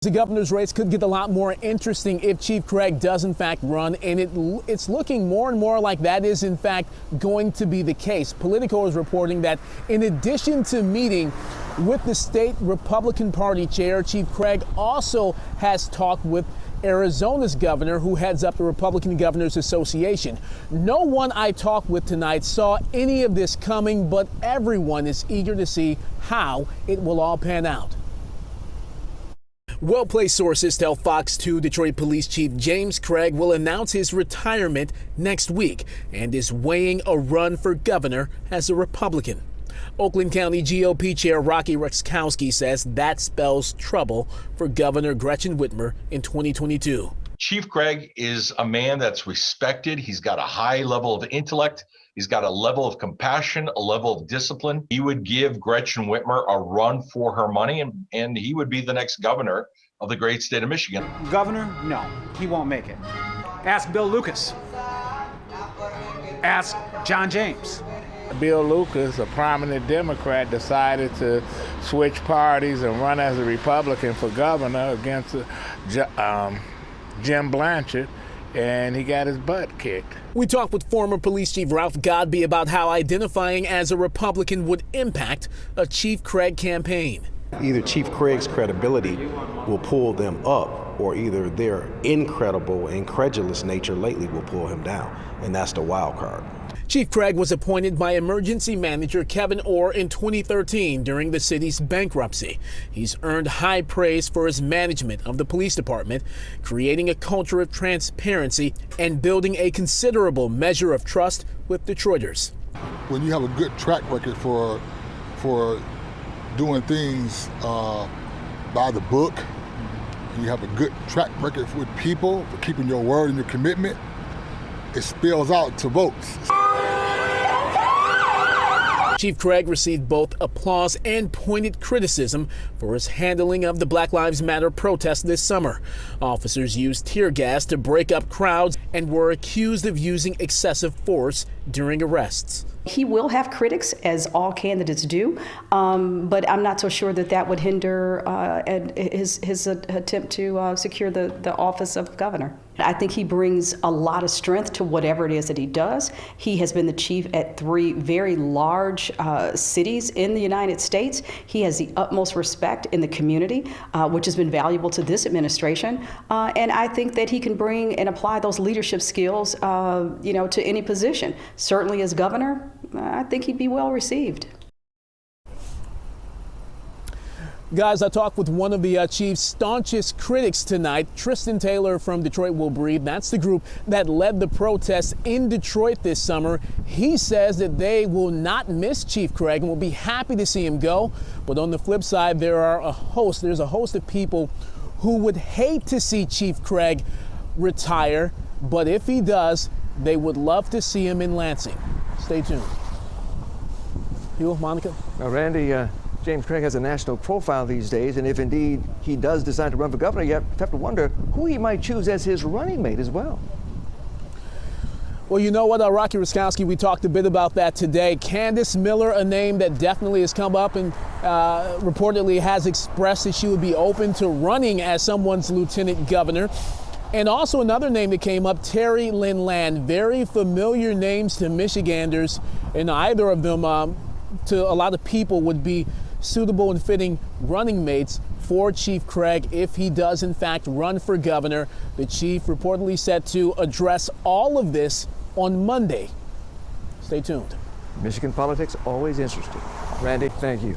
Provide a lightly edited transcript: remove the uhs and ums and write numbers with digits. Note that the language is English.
The governor's race could get a lot more interesting if Chief Craig does in fact run, and it's looking more and more like that is in fact going to be the case. Politico is reporting that in addition to meeting with the state Republican Party chair, Chief Craig also has talked with Arizona's governor, who heads up the Republican Governors Association. No one I talked with tonight saw any of this coming, but everyone is eager to see how it will all pan out. Well-placed sources tell Fox 2 Detroit Police Chief James Craig will announce his retirement next week and is weighing a run for governor as a Republican. Oakland County GOP Chair Rocky Ruskowski says that spells trouble for Governor Gretchen Whitmer in 2022. Chief Craig is a man that's respected. He's got a high level of intellect. He's got a level of compassion, a level of discipline. He would give Gretchen Whitmer a run for her money, and he would be the next governor of the great state of Michigan. Governor? No, he won't make it. Ask Bill Lucas. Ask John James. Bill Lucas, a prominent Democrat, decided to switch parties and run as a Republican for governor against Jim Blanchard, and he got his butt kicked. We talked with former Police Chief Ralph Godby about how identifying as a Republican would impact a Chief Craig campaign. Either Chief Craig's credibility will pull them up, or either their incredible, incredulous nature lately will pull him down, and that's the wild card. Chief Craig was appointed by emergency manager Kevin Orr in 2013 during the city's bankruptcy. He's earned high praise for his management of the police department, creating a culture of transparency and building a considerable measure of trust with Detroiters. When you have a good track record for doing things by the book, you have a good track record with people, for keeping your word and your commitment, it spills out to votes. Chief Craig received both applause and pointed criticism for his handling of the Black Lives Matter protest this summer. Officers used tear gas to break up crowds and were accused of using excessive force during arrests. He will have critics, as all candidates do, but I'm not so sure that that would hinder his attempt to secure the office of governor. I think he brings a lot of strength to whatever it is that he does. He has been the chief at 3 very large cities in the United States. He has the utmost respect in the community, which has been valuable to this administration. And I think that he can bring and apply those leadership skills, to any position. Certainly as governor, I think he'd be well received. Guys, I talked with one of the chief's staunchest critics tonight, Tristan Taylor from Detroit Will Breathe. That's the group that led the protests in Detroit this summer. He says that they will not miss Chief Craig and will be happy to see him go. But on the flip side, there's a host of people who would hate to see Chief Craig retire. But if he does, they would love to see him in Lansing. Stay tuned. You, Monica? Now, Randy, James Craig has a national profile these days, and if indeed he does decide to run for governor, you have to wonder who he might choose as his running mate as well. Well, you know what, Rocky Ruskowski, we talked a bit about that today. Candace Miller, a name that definitely has come up and reportedly has expressed that she would be open to running as someone's lieutenant governor. And also another name that came up, Terry Lynn Land, very familiar names to Michiganders, and either of them to a lot of people would be suitable and fitting running mates for Chief Craig if he does in fact run for governor. The chief reportedly set to address all of this on Monday. Stay tuned. Michigan politics always interesting. Randy, thank you.